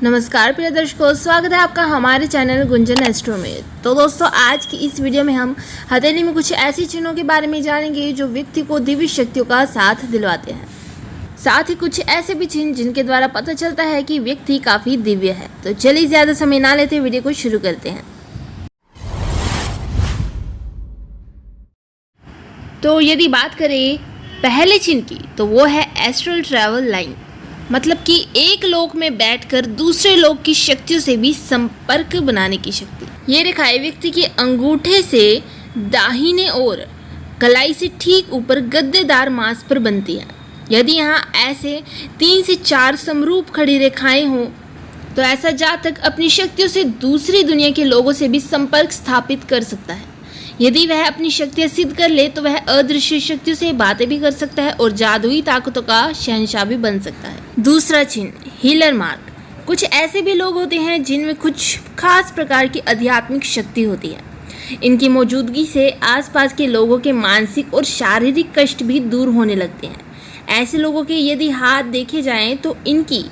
नमस्कार प्रिय दर्शकों, स्वागत है आपका हमारे चैनल गुंजन एस्ट्रो में। तो दोस्तों, आज की इस वीडियो में हम हथेली में कुछ ऐसी चिन्हों के बारे में जानेंगे जो व्यक्ति को दिव्य शक्तियों का साथ दिलवाते हैं। साथ ही कुछ ऐसे भी चिन्ह जिनके द्वारा पता चलता है कि व्यक्ति काफ़ी दिव्य है। तो चलिए ज़्यादा समय ना लेते वीडियो को शुरू करते हैं। तो यदि बात करें पहले चिन्ह की, तो वो है एस्ट्रल ट्रैवल लाइन, मतलब कि एक लोक में बैठकर दूसरे लोक की शक्तियों से भी संपर्क बनाने की शक्ति। ये रेखाएं व्यक्ति के अंगूठे से दाहिने ओर कलाई से ठीक ऊपर गद्देदार मांस पर बनती है। यदि यहाँ ऐसे 3 से 4 समरूप खड़ी रेखाएं हों तो ऐसा जातक अपनी शक्तियों से दूसरी दुनिया के लोगों से भी संपर्क स्थापित कर सकता है। यदि वह अपनी शक्तियाँ सिद्ध कर ले तो वह अदृश्य शक्तियों से बातें भी कर सकता है और जादुई ताकतों का शहंशाह भी बन सकता है। दूसरा चिन्ह, हीलर मार्क। कुछ ऐसे भी लोग होते हैं जिनमें कुछ खास प्रकार की आध्यात्मिक शक्ति होती है। इनकी मौजूदगी से आसपास के लोगों के मानसिक और शारीरिक कष्ट भी दूर होने लगते हैं। ऐसे लोगों के यदि हाथ देखे जाएं तो इनकी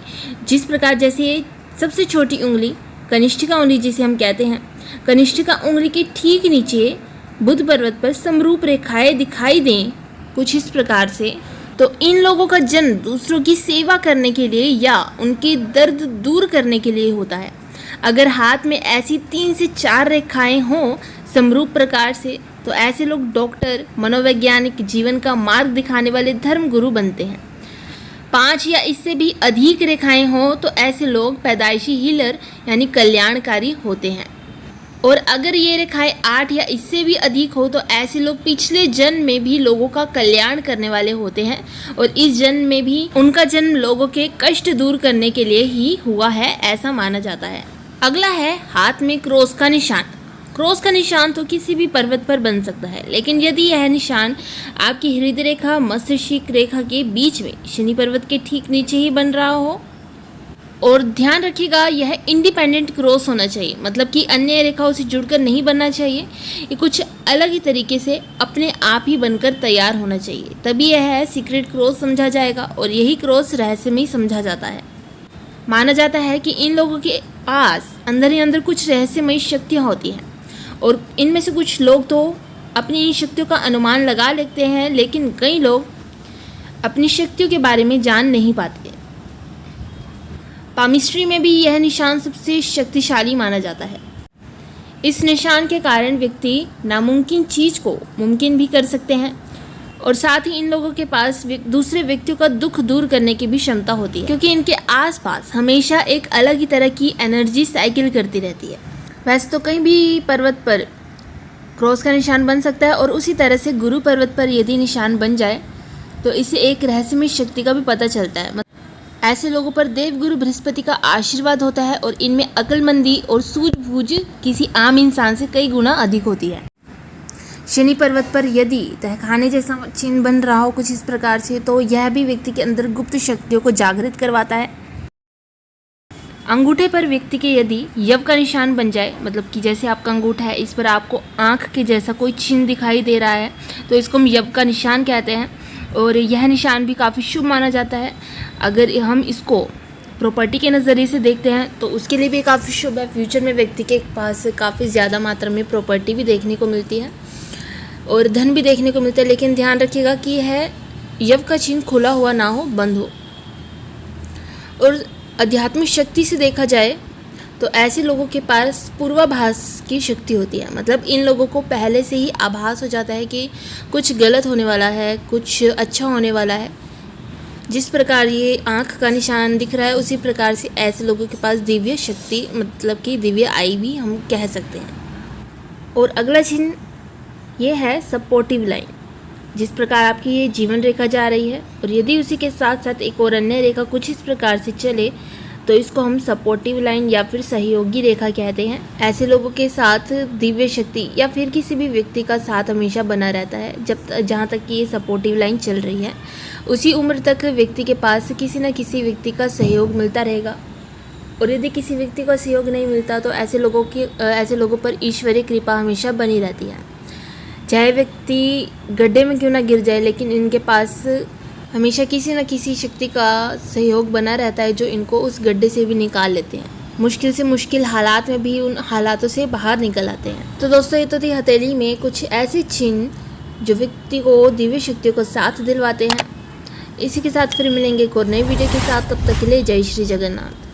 जिस प्रकार, जैसे सबसे छोटी उंगली कनिष्ठिका उंगली जिसे हम कहते हैं, कनिष्ठिका उंगली के ठीक नीचे बुध पर्वत पर समरूप रेखाएं दिखाई दें कुछ इस प्रकार से, तो इन लोगों का जन्म दूसरों की सेवा करने के लिए या उनके दर्द दूर करने के लिए होता है। अगर हाथ में ऐसी 3 से 4 रेखाएं हों समरूप प्रकार से, तो ऐसे लोग डॉक्टर, मनोवैज्ञानिक, जीवन का मार्ग दिखाने वाले धर्म गुरु बनते हैं। 5 या इससे भी अधिक रेखाएं हों तो ऐसे लोग पैदाइशी हीलर यानी कल्याणकारी होते हैं। और अगर ये रेखाएं 8 या इससे भी अधिक हो तो ऐसे लोग पिछले जन्म में भी लोगों का कल्याण करने वाले होते हैं और इस जन्म में भी उनका जन्म लोगों के कष्ट दूर करने के लिए ही हुआ है, ऐसा माना जाता है। अगला है हाथ में क्रॉस का निशान। क्रॉस का निशान तो किसी भी पर्वत पर बन सकता है, लेकिन यदि यह निशान आपकी हृदय रेखा मस्तिष्क रेखा के बीच में शनि पर्वत के ठीक नीचे ही बन रहा हो, और ध्यान रखिएगा यह इंडिपेंडेंट क्रॉस होना चाहिए, मतलब कि अन्य रेखाओं से जुड़कर नहीं बनना चाहिए। ये कुछ अलग ही तरीके से अपने आप ही बनकर तैयार होना चाहिए, तभी यह है सीक्रेट क्रॉस समझा जाएगा और यही क्रॉस रहस्यमय समझा जाता है। माना जाता है कि इन लोगों के पास अंदर ही अंदर कुछ रहस्यमयी शक्तियाँ होती हैं और इनमें से कुछ लोग तो अपनी इन शक्तियों का अनुमान लगा लेते हैं, लेकिन कई लोग अपनी शक्तियों के बारे में जान नहीं पाते। पामिस्ट्री में भी यह निशान सबसे शक्तिशाली माना जाता है। इस निशान के कारण व्यक्ति नामुमकिन चीज़ को मुमकिन भी कर सकते हैं और साथ ही इन लोगों के पास दूसरे व्यक्तियों का दुख दूर करने की भी क्षमता होती है, क्योंकि इनके आसपास हमेशा एक अलग ही तरह की एनर्जी साइकिल करती रहती है। वैसे तो कहीं भी पर्वत पर क्रॉस का निशान बन सकता है और उसी तरह से गुरु पर्वत पर यदि निशान बन जाए तो इससे एक रहस्यमय शक्ति का भी पता चलता है। ऐसे लोगों पर देवगुरु बृहस्पति का आशीर्वाद होता है और इनमें अक्लमंदी और सूझबूझ किसी आम इंसान से कई गुना अधिक होती है। शनि पर्वत पर यदि तहखाने जैसा चिन्ह बन रहा हो कुछ इस प्रकार से, तो यह भी व्यक्ति के अंदर गुप्त शक्तियों को जागृत करवाता है। अंगूठे पर व्यक्ति के यदि यव का निशान बन जाए, मतलब कि जैसे आपका अंगूठा है, इस पर आपको आँख के जैसा कोई चिन्ह दिखाई दे रहा है, तो इसको हम यव का निशान कहते हैं और यह निशान भी काफ़ी शुभ माना जाता है। अगर हम इसको प्रॉपर्टी के नज़रिए से देखते हैं तो उसके लिए भी काफ़ी शुभ है। फ्यूचर में व्यक्ति के पास काफ़ी ज़्यादा मात्रा में प्रॉपर्टी भी देखने को मिलती है और धन भी देखने को मिलता है, लेकिन ध्यान रखिएगा कि यह यव का चिन्ह खुला हुआ ना हो, बंद हो। और आध्यात्मिक शक्ति से देखा जाए तो ऐसे लोगों के पास पूर्वाभास की शक्ति होती है, मतलब इन लोगों को पहले से ही आभास हो जाता है कि कुछ गलत होने वाला है, कुछ अच्छा होने वाला है। जिस प्रकार ये आँख का निशान दिख रहा है उसी प्रकार से ऐसे लोगों के पास दिव्य शक्ति, मतलब कि दिव्य आई भी हम कह सकते हैं। और अगला चिन्ह ये है सपोर्टिव लाइन। जिस प्रकार आपकी ये जीवन रेखा जा रही है और यदि उसी के साथ साथ एक और अन्य रेखा कुछ इस प्रकार से चले तो इसको हम सपोर्टिव लाइन या फिर सहयोगी रेखा कहते हैं। ऐसे लोगों के साथ दिव्य शक्ति या फिर किसी भी व्यक्ति का साथ हमेशा बना रहता है। जहाँ तक कि ये सपोर्टिव लाइन चल रही है उसी उम्र तक व्यक्ति के पास किसी न किसी व्यक्ति का सहयोग मिलता रहेगा और यदि किसी व्यक्ति का सहयोग नहीं मिलता तो ऐसे लोगों पर ईश्वरीय कृपा हमेशा बनी रहती है। चाहे व्यक्ति गड्ढे में क्यों ना गिर जाए, लेकिन इनके पास हमेशा किसी न किसी शक्ति का सहयोग बना रहता है जो इनको उस गड्ढे से भी निकाल लेते हैं। मुश्किल से मुश्किल हालात में भी उन हालातों से बाहर निकल आते हैं। तो दोस्तों, ये तो थी हथेली में कुछ ऐसे चिन्ह जो व्यक्ति को दिव्य शक्तियों का साथ दिलवाते हैं। इसी के साथ फिर मिलेंगे एक और नई वीडियो के साथ। तब तक के लिए जय श्री जगन्नाथ।